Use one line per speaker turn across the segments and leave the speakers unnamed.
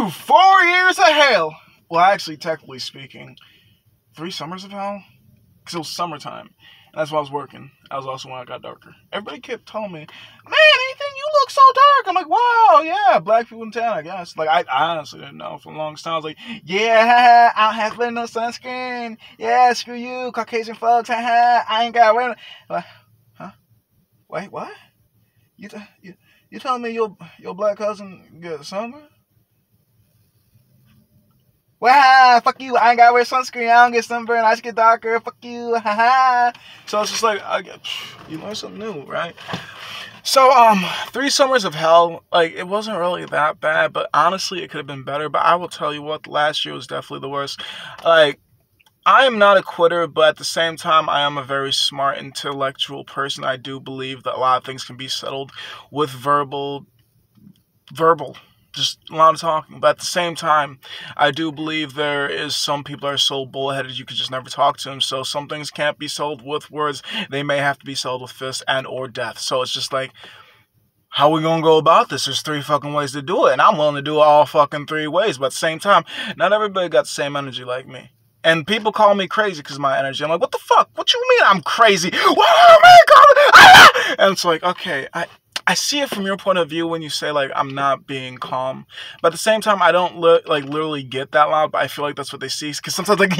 4 years of hell. Well, actually, technically speaking, 3 summers of hell? Because it was summertime. And that's why I was working. That was also when it got darker. Everybody kept telling me, man, Ethan, you look so dark. I'm like, wow, yeah, black people in town, I guess. Like, I honestly didn't know for the longest time. I was like, yeah, I don't have to wear no sunscreen. Yeah, screw you, Caucasian folks. I ain't got to wear no... Huh? Wait, what? You telling me your black cousin get sunburned? Well, fuck you. I ain't gotta wear sunscreen. I don't get sunburned. I just get darker. Fuck you. So it's just like, you learn something new, right? So, 3 summers of hell, like, it wasn't really that bad, but honestly, it could have been better. But I will tell you what, last year was definitely the worst. Like, I am not a quitter, but at the same time, I am a very smart, intellectual person. I do believe that a lot of things can be settled with verbal, just a lot of talking. But at the same time, I do believe there is some people that are so bullheaded you could just never talk to them. So some things can't be settled with words. They may have to be settled with fists and or death. So it's just like, how are we going to go about this? There's 3 fucking ways to do it. And I'm willing to do it all fucking 3 ways. But at the same time, not everybody got the same energy like me. And people call me crazy because of my energy. I'm like, what the fuck? What you mean I'm crazy? What do you mean? And it's like, okay, I see it from your point of view when you say, like, I'm not being calm. But at the same time, I don't, literally get that loud, but I feel like that's what they see. Because sometimes, like,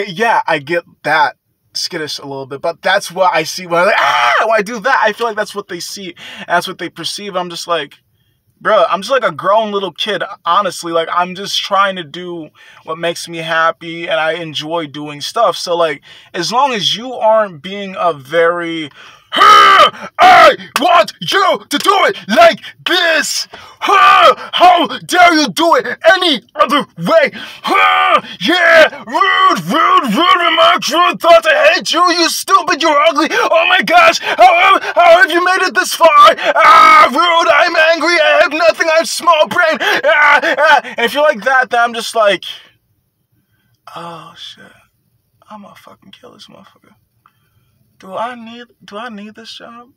yeah, I get that skittish a little bit. But that's what I see when when I do that. I feel like that's what they see. That's what they perceive. I'm just like, bro, I'm just like a grown little kid, honestly. Like, I'm just trying to do what makes me happy, and I enjoy doing stuff. So, like, as long as you aren't being a very... I want you to do it like this. How dare you do it any other way? Yeah, rude, remarks, rude thoughts. I hate you, you stupid, you're ugly. Oh my gosh, how have you made it this far? Rude, I'm angry, I have nothing, I'm small brain. And if you're like that, then I'm just like, oh shit, I'm gonna fucking kill this motherfucker. Do I need this job?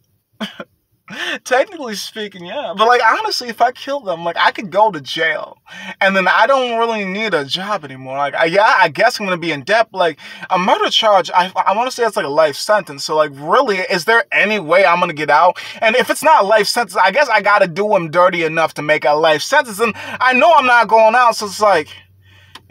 Technically speaking, yeah. But, like, honestly, if I kill them, like, I could go to jail. And then I don't really need a job anymore. Like, I guess I'm going to be in debt. Like, a murder charge, I want to say that's like a life sentence. So, like, really, is there any way I'm going to get out? And if it's not a life sentence, I guess I got to do him dirty enough to make a life sentence. And I know I'm not going out, so it's like...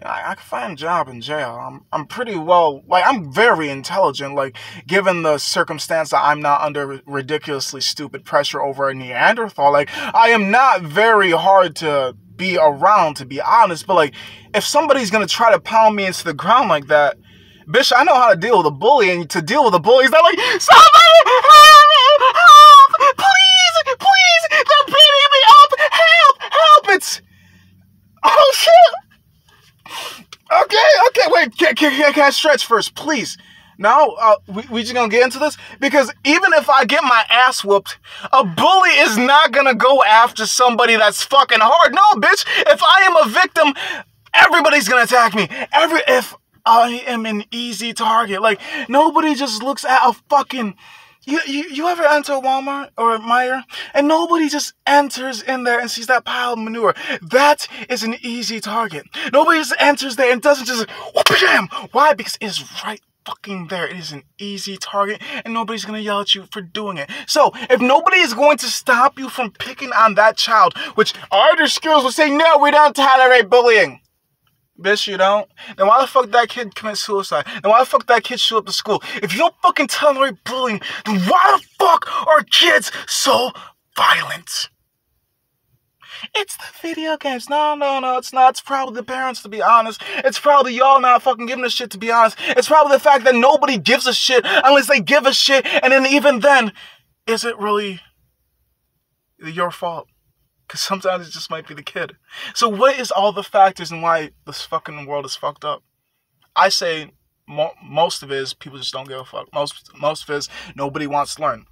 I can find a job in jail. I'm pretty well, like, I'm very intelligent, like, given the circumstance that I'm not under ridiculously stupid pressure over a Neanderthal. Like, I am not very hard to be around, to be honest, but, like, if somebody's gonna try to pound me into the ground like that, bitch, I know how to deal with a bully, and to deal with a bully is not like, somebody help, please, they're beating me up, help, it's, oh shit. Okay, wait, can I stretch first, please? No, we just gonna get into this? Because even if I get my ass whooped, a bully is not gonna go after somebody that's fucking hard. No, bitch, if I am a victim, everybody's gonna attack me. If I am an easy target, like, nobody just looks at a fucking... You ever enter Walmart or Meijer and nobody just enters in there and sees that pile of manure? That is an easy target. Nobody just enters there and doesn't just whoop-bam. Why? Because it is right fucking there. It is an easy target and nobody's gonna yell at you for doing it. So if nobody is going to stop you from picking on that child, which our other skills will say, no, we don't tolerate bullying. Bitch, you don't? Then why the fuck that kid commit suicide? Then why the fuck that kid show up to school? If you don't fucking tolerate bullying, then why the fuck are kids so violent? It's the video games. No, it's not. It's probably the parents, to be honest. It's probably y'all not fucking giving a shit, to be honest. It's probably the fact that nobody gives a shit unless they give a shit, and then even then, is it really your fault? Because sometimes it just might be the kid. So what is all the factors and why this fucking world is fucked up? I say most of it is people just don't give a fuck. Most of it is nobody wants to learn.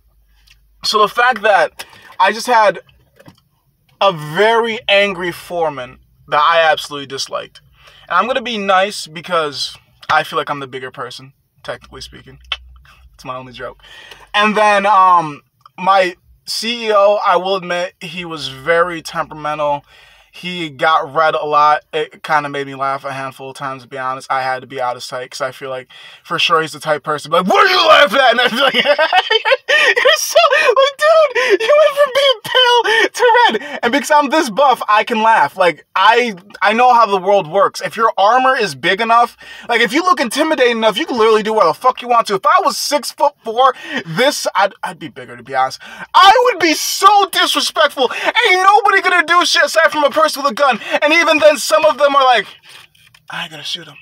So the fact that I just had a very angry foreman that I absolutely disliked. And I'm going to be nice because I feel like I'm the bigger person, technically speaking. It's my only joke. And then my CEO, I will admit, he was very temperamental. He got read a lot. It kind of made me laugh a handful of times, to be honest. I had to be out of sight because I feel like, for sure, he's the type of person to be like, what are you laughing at? And I'd be like, you're so, like, dude, you went from being pale to red. And because I'm this buff, I can laugh. Like, I know how the world works. If your armor is big enough, like, if you look intimidating enough, you can literally do whatever the fuck you want to. If I was 6'4", I'd be bigger, to be honest. I would be so disrespectful. Ain't nobody gonna do shit aside from a person with a gun. And even then, some of them are like, I ain't gonna shoot him.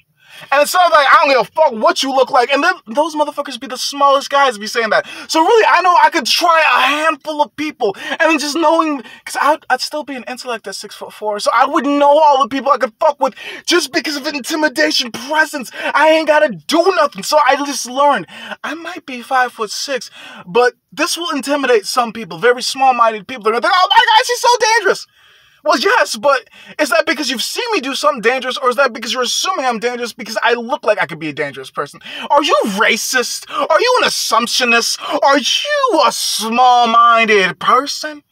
And it's sort of like, I don't give a fuck what you look like. And then those motherfuckers be the smallest guys be saying that. So really, I know I could try a handful of people. And then just knowing, because I'd still be an intellect at 6'4". So I would know all the people I could fuck with just because of intimidation, presence. I ain't gotta do nothing. So I just learned, I might be 5'6", but this will intimidate some people, very small-minded people. They're gonna think, oh my God, she's so dangerous. Well, yes, but is that because you've seen me do something dangerous, or is that because you're assuming I'm dangerous because I look like I could be a dangerous person? Are you racist? Are you an assumptionist? Are you a small-minded person?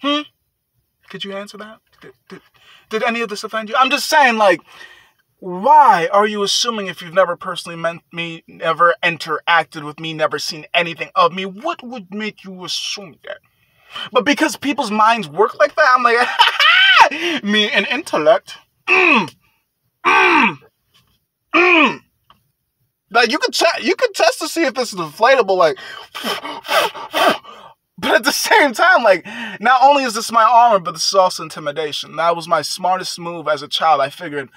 Could you answer that? Did any of this offend you? I'm just saying, like, why are you assuming if you've never personally met me, never interacted with me, never seen anything of me? What would make you assume that? But because people's minds work like that, I'm like, me and intellect. Like, you could test to see if this is inflatable, like, but at the same time, like, not only is this my armor, but this is also intimidation. That was my smartest move as a child. I figured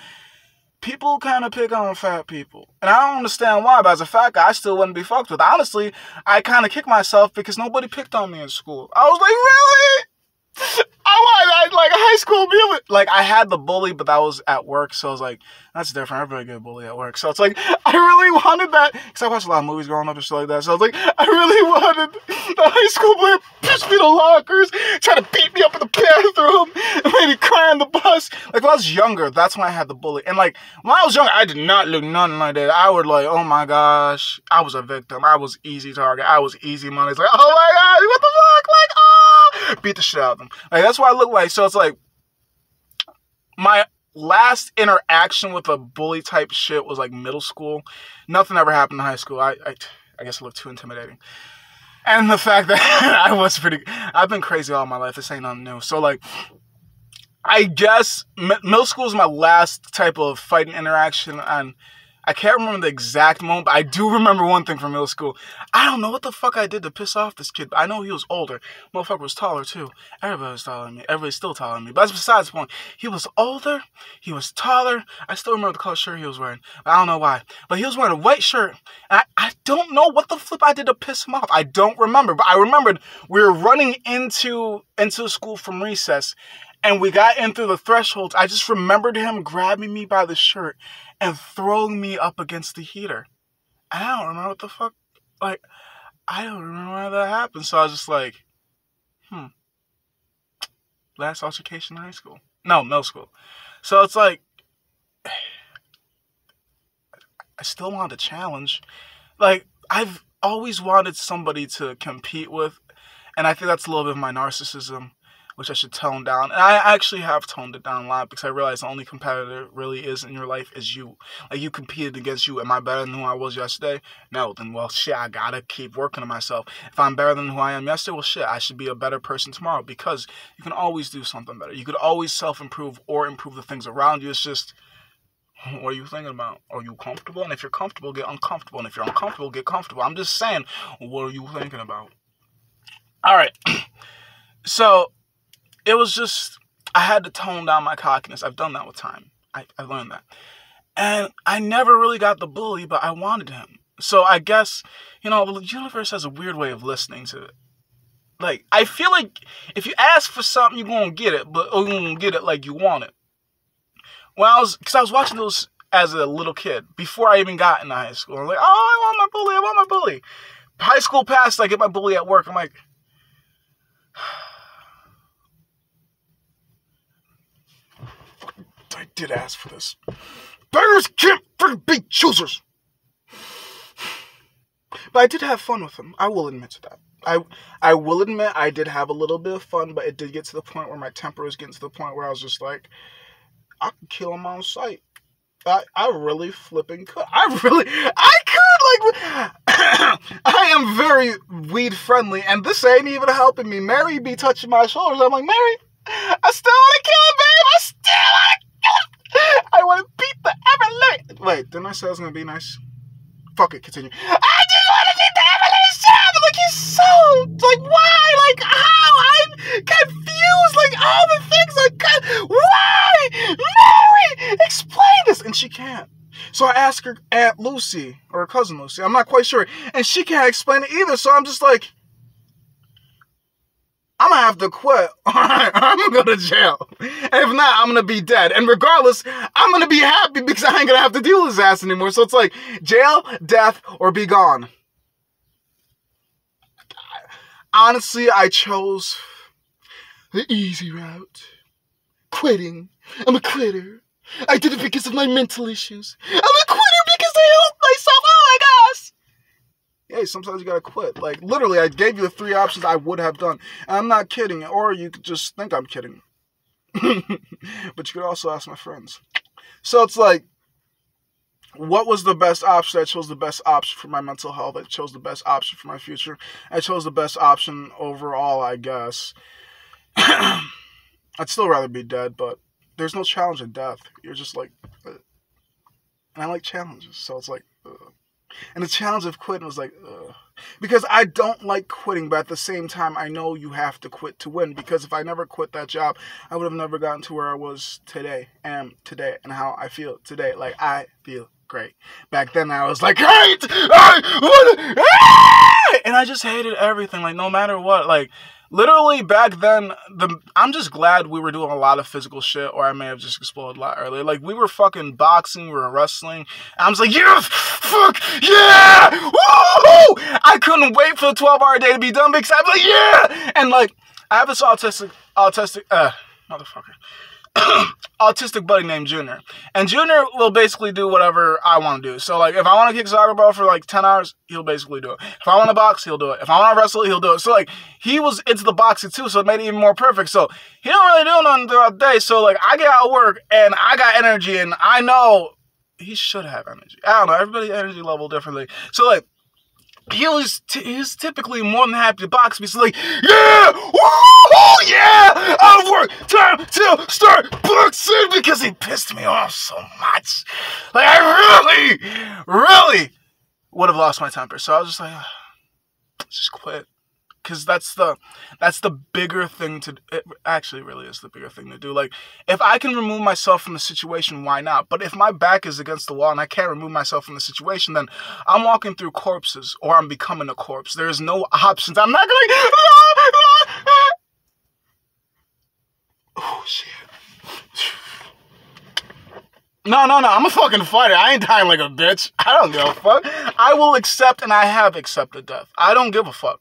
people kind of pick on fat people. And I don't understand why, but as a fat guy, I still wouldn't be fucked with. Honestly, I kind of kicked myself because nobody picked on me in school. I was like, really? I like a high school meal. Like, I had the bully, but that was at work. So I was like, that's different. Everybody get a bully at work. So it's like, I really wanted that. Because I watched a lot of movies growing up and shit like that. So I was like, I really wanted the high school bully to push me to lockers, try to beat me up in the bathroom, and made me cry on the bus. Like, when I was younger, that's when I had the bully. And like, when I was younger, I did not look nothing like that. I would like, oh my gosh, I was a victim. I was easy target. I was easy money. It's like, oh my gosh, what the fuck? Like, oh, beat the shit out of them. Like, that's what I look like. So it's like, my last interaction with a bully type shit was like middle school. Nothing ever happened in high school. I guess I looked too intimidating. And the fact that I've been crazy all my life. This ain't nothing new. So like, I guess middle school is my last type of fighting interaction, and I can't remember the exact moment, but I do remember one thing from middle school. I don't know what the fuck I did to piss off this kid, but I know he was older. Motherfucker was taller too. Everybody was taller than me. Everybody's still taller than me. But that's besides the point. He was older. He was taller. I still remember the color shirt he was wearing. I don't know why. But he was wearing a white shirt. And I don't know what the flip I did to piss him off. I don't remember. But I remembered we were running into school from recess, and we got in through the thresholds. I just remembered him grabbing me by the shirt and throwing me up against the heater. I don't remember what the fuck, like, I don't remember why that happened. So I was just like, last altercation in high school. No, middle school. So it's like, I still want a challenge. Like, I've always wanted somebody to compete with, and I think that's a little bit of my narcissism, which I should tone down. And I actually have toned it down a lot because I realize the only competitor really is in your life is you. Like, you competed against you. Am I better than who I was yesterday? No. Then, well, shit, I gotta keep working on myself. If I'm better than who I am yesterday, well, shit, I should be a better person tomorrow, because you can always do something better. You could always self-improve or improve the things around you. It's just, what are you thinking about? Are you comfortable? And if you're comfortable, get uncomfortable. And if you're uncomfortable, get comfortable. I'm just saying, what are you thinking about? All right. So, it was just, I had to tone down my cockiness. I've done that with time. I learned that. And I never really got the bully, but I wanted him. So I guess, the universe has a weird way of listening to it. Like, I feel like if you ask for something, you're going to get it, but you're going to get it like you want it. Because I was watching those as a little kid, before I even got into high school. I'm like, oh, I want my bully. High school passed, I get my bully at work. I'm like, I did ask for this. Beggars can't be choosers. But I did have fun with him. I will admit to that. I will admit I did have a little bit of fun, but it did get to the point where my temper was getting to the point where I was just like, I could kill him on sight. I really flipping could. I could, like, I am very weed friendly, and this ain't even helping me. Mary be touching my shoulders. I'm like, Mary, I still want to kill him, babe. I still want to kill him. I want to beat the ever living. Wait, didn't I say I was going to be nice? Fuck it, continue. I just want to beat the ever living shit. Like, he's so, like, why? Like, how? I'm confused. Like, all the things I got. Why? Mary, explain this. And she can't. So I asked her Aunt Lucy, or her cousin Lucy, I'm not quite sure, and she can't explain it either, so I'm just like, I'm gonna have to quit, alright, I'm gonna go to jail, and if not, I'm gonna be dead, and regardless, I'm gonna be happy because I ain't gonna have to deal with his ass anymore, so it's like, jail, death, or be gone. Honestly, I chose the easy route, quitting. I'm a quitter. I did it because of my mental issues. I'm a quitter because I helped myself. Oh my gosh. Hey, sometimes you gotta quit. Like, literally, I gave you the 3 options I would have done. And I'm not kidding. Or you could just think I'm kidding. But you could also ask my friends. So it's like, what was the best option? I chose the best option for my mental health. I chose the best option for my future. I chose the best option overall, I guess. I'd still rather be dead, but there's no challenge in death. You're just like, and I like challenges, so it's like, and the challenge of quitting was like, because I don't like quitting, but at the same time, I know you have to quit to win, because if I never quit that job, I would have never gotten to where I was today, and how I feel today. Like, I feel great. Back then, I was like, great! And I just hated everything, like, no matter what, like, literally, back then, I'm just glad we were doing a lot of physical shit, or I may have just exploded a lot earlier. Like, we were fucking boxing, we were wrestling, and I was like, yeah, fuck, yeah, woo! I couldn't wait for the 12-hour day to be done, because I was like, yeah! And, like, I have this autistic, motherfucker. Autistic buddy named Junior. And Junior will basically do whatever I want to do. So, like, if I want to kick soccer ball for, like, 10 hours, he'll basically do it. If I want to box, he'll do it. If I want to wrestle, he'll do it. So, like, he was into the boxing, too, so it made it even more perfect. So, he don't really do nothing throughout the day. So, like, I get out of work, and I got energy, and I know he should have energy. I don't know. Everybody's energy level differently. So, like, he's typically more than happy to box me. So like, yeah, woo, yeah, out of work, time to start boxing, because he pissed me off so much. Like, I really would have lost my temper. So I was just like, just quit. Because that's the bigger thing to, it actually really is the bigger thing to do. Like, if I can remove myself from the situation, why not? But if my back is against the wall and I can't remove myself from the situation, then I'm walking through corpses, or I'm becoming a corpse. There is no options. I'm not going to, oh, shit. No, I'm a fucking fighter. I ain't dying like a bitch. I don't give a fuck. I will accept, and I have accepted death. I don't give a fuck.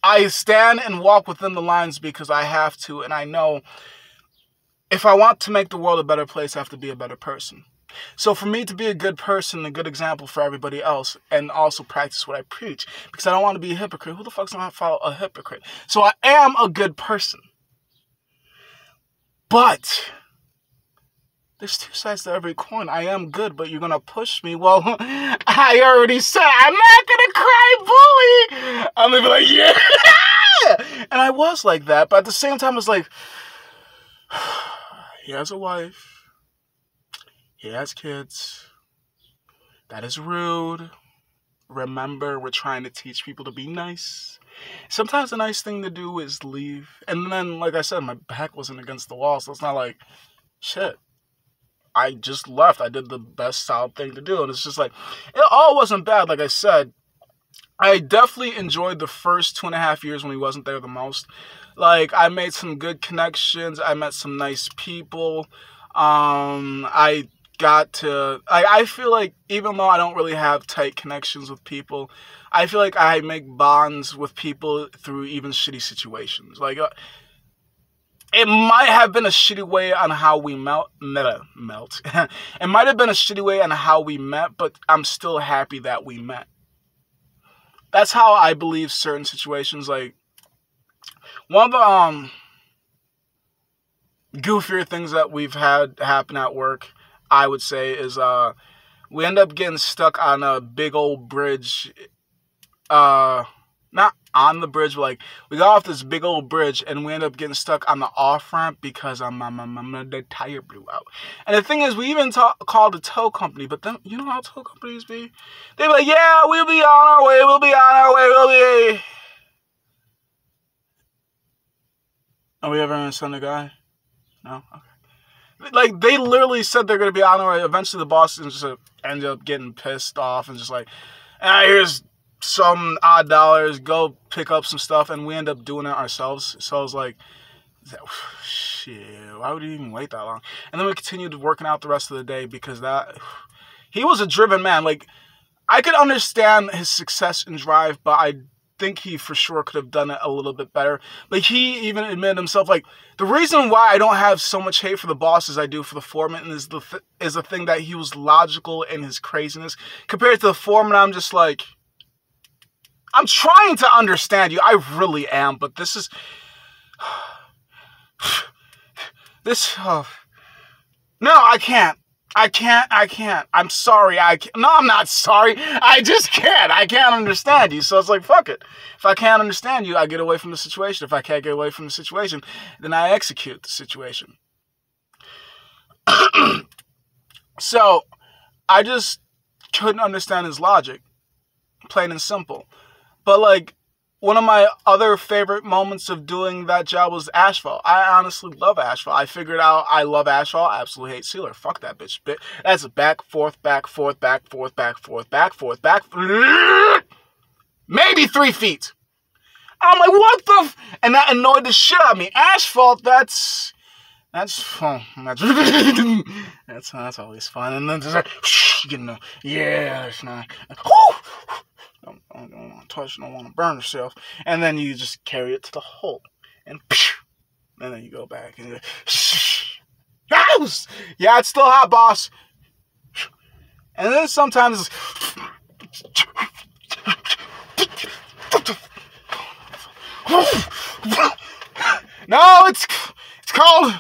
I stand and walk within the lines because I have to, and I know if I want to make the world a better place, I have to be a better person. So for me to be a good person, a good example for everybody else, and also practice what I preach, because I don't want to be a hypocrite. Who the fuck's going to follow a hypocrite? So I am a good person. But there's 2 sides to every coin. I am good, but you're going to push me. Well, I already said I'm not going to cry bully. I'm going to be like, yeah. And I was like that, but at the same time, it's like, he has a wife. He has kids. That is rude. Remember, we're trying to teach people to be nice. Sometimes the nice thing to do is leave. And then, like I said, my back wasn't against the wall, so it's not like, shit. I just left. I did the best solid thing to do. And it's just like, it all wasn't bad. Like I said, I definitely enjoyed the first 2.5 years when he wasn't there the most. Like, I made some good connections. I met some nice people. I got to, I feel like even though I don't really have tight connections with people, I feel like I make bonds with people through even shitty situations. Like, it might have been a shitty way on how we melt. It might have been a shitty way on how we met, but I'm still happy that we met. that's how I believe certain situations, like, one of the goofier things that we've had happen at work, I would say, is we end up getting stuck on a big old bridge. Not on the bridge, but like we got off this big old bridge and we end up getting stuck on the off ramp because the tire blew out. And the thing is, we even called a tow company, but then you know how tow companies be? They be like, yeah, we'll be on our way, we'll be. Are we ever gonna send a guy? No? Okay. Like, they literally said they're gonna be on their way. Eventually the boss just ended up getting pissed off and just like, here's some odd dollars, go pick up some stuff, and we end up doing it ourselves. So I was like, shit, why would he even wait that long? And then we continued working out the rest of the day because he was a driven man. Like, I could understand his success and drive, but I think he for sure could have done it a little bit better. Like, he even admitted himself, like, the reason why I don't have so much hate for the boss as I do for the foreman is the thing that he was logical in his craziness. Compared to the foreman, I'm just like, I'm trying to understand you. I really am, but this is... No, I can't. I'm sorry. No, I'm not sorry. I just can't. I can't understand you. So it's like, fuck it. If I can't understand you, I get away from the situation. If I can't get away from the situation, then I execute the situation. So, I just couldn't understand his logic. Plain and simple. But, like, one of my other favorite moments of doing that job was asphalt. I honestly love asphalt. I figured out I love asphalt. I absolutely hate sealer. Fuck that bitch. That's back, forth, back, forth, back, forth, back, forth, back, forth, back. Maybe 3 feet. I'm like, what the and that annoyed the shit out of me. Asphalt, that's always fun. And then just like, it's not. I don't want to touch, don't want to burn yourself. And then you just carry it to the hole. And then you go back and yeah, it's still hot, boss. And then sometimes no, it's called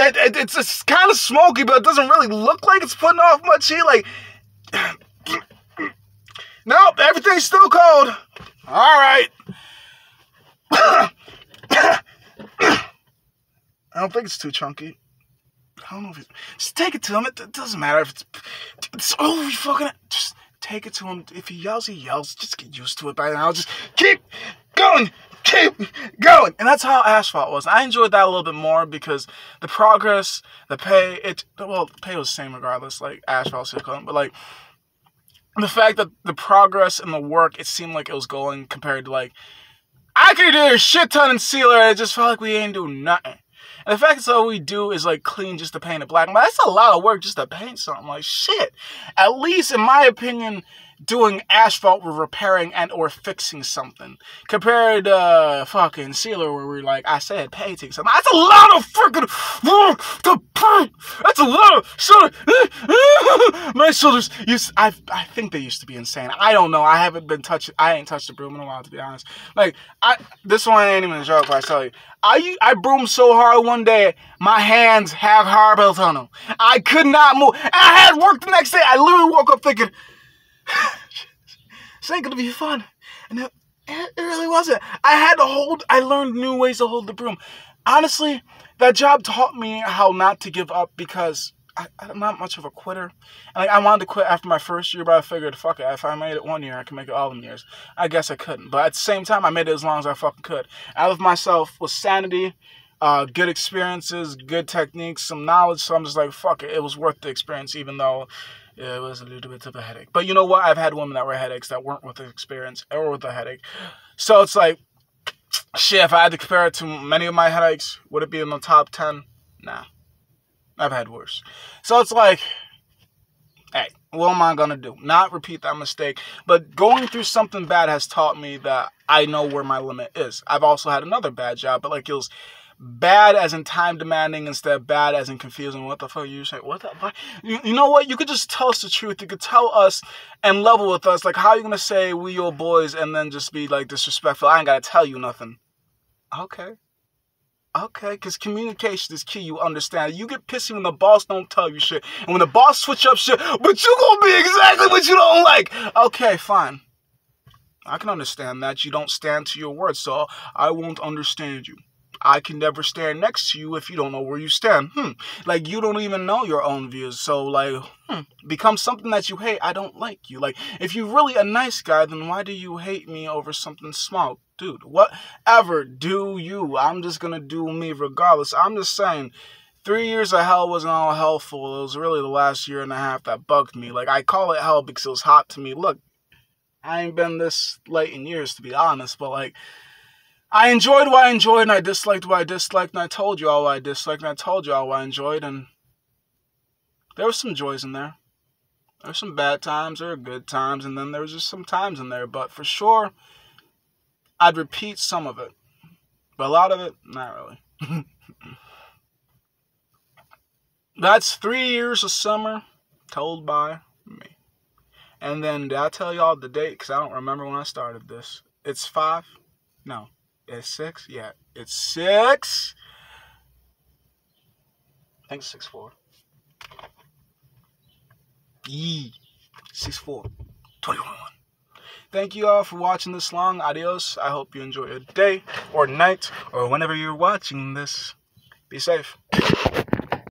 it's kind of smoky, but it doesn't really look like it's putting off much heat. Like, nope, everything's still cold. All right. I don't think it's too chunky. I don't know if it's... Just take it to him. It doesn't matter if it's fucking... Just take it to him. If he yells, he yells. Just get used to it by now. Just keep going. Keep going. And that's how asphalt was. I enjoyed that a little bit more because the progress, the pay, the pay was the same regardless, like asphalt, silicone, but like the fact that the progress and the work, it seemed like it was going compared to like, I could do a shit ton in sealer and it just felt like we ain't doing nothing. And the fact that all we do is like clean just to paint it black. But that's a lot of work just to paint something. Like shit. At least in my opinion, doing asphalt, we're repairing and or fixing something. Compared to fucking sealer where we're like, I said painting something. That's a lot of freaking to paint. That's a lot of shoulder. My shoulders I think they used to be insane. I don't know. I ain't touched a broom in a while, to be honest. Like this one ain't even a joke, I tell you. I broomed so hard one day, my hands have carpal tunnel. I could not move. And I had work the next day. I literally woke up thinking, this ain't gonna be fun. And it really wasn't. I learned new ways to hold the broom. Honestly, that job taught me how not to give up because I'm not much of a quitter. And like, I wanted to quit after my first year, but I figured, fuck it, if I made it 1 year, I can make it all them years. I guess I couldn't. But at the same time, I made it as long as I fucking could. I lived myself with sanity, good experiences, good techniques, some knowledge. So I'm just like, fuck it. It was worth the experience, even though it was a little bit of a headache. But you know what? I've had women that were headaches that weren't with the experience or with the headache. So it's like, shit, if I had to compare it to many of my headaches, would it be in the top 10? Nah. I've had worse. So it's like, hey, what am I going to do? Not repeat that mistake. But going through something bad has taught me that I know where my limit is. I've also had another bad job, but like it was Bad as in time demanding instead of bad as in confusing. What the fuck you say? What the fuck? You know what? You could just tell us the truth. You could tell us and level with us. Like, how are you gonna say we your boys and then just be like disrespectful? I ain't gotta tell you nothing. Okay. Okay, because communication is key, you understand. You get pissy when the boss don't tell you shit. And when the boss switch up shit, but you gonna be exactly what you don't like. Okay, fine. I can understand that. You don't stand to your word, so I won't understand you. I can never stand next to you if you don't know where you stand. Like, you don't even know your own views. So, like, become something that you hate. I don't like you. Like, if you're really a nice guy, then why do you hate me over something small? Dude, whatever, do you. I'm just gonna do me regardless. I'm just saying, 3 years of hell wasn't all hellful. It was really the last year and a half that bugged me. Like, I call it hell because it was hot to me. Look, I ain't been this late in years, to be honest, but, like, I enjoyed what I enjoyed, and I disliked what I disliked, and I told you all what I disliked, and I told you all what I enjoyed, and there were some joys in there. There were some bad times, there were good times, and then there was just some times in there, but for sure, I'd repeat some of it, but a lot of it, not really. That's 3 years of summer told by me. And then, did I tell y'all the date? Because I don't remember when I started this. It's 5? No. It's 6? Yeah, it's 6. I think it's 6/4. 6/4. 2021. Thank you all for watching this long. Adios. I hope you enjoy your day or night or whenever you're watching this. Be safe.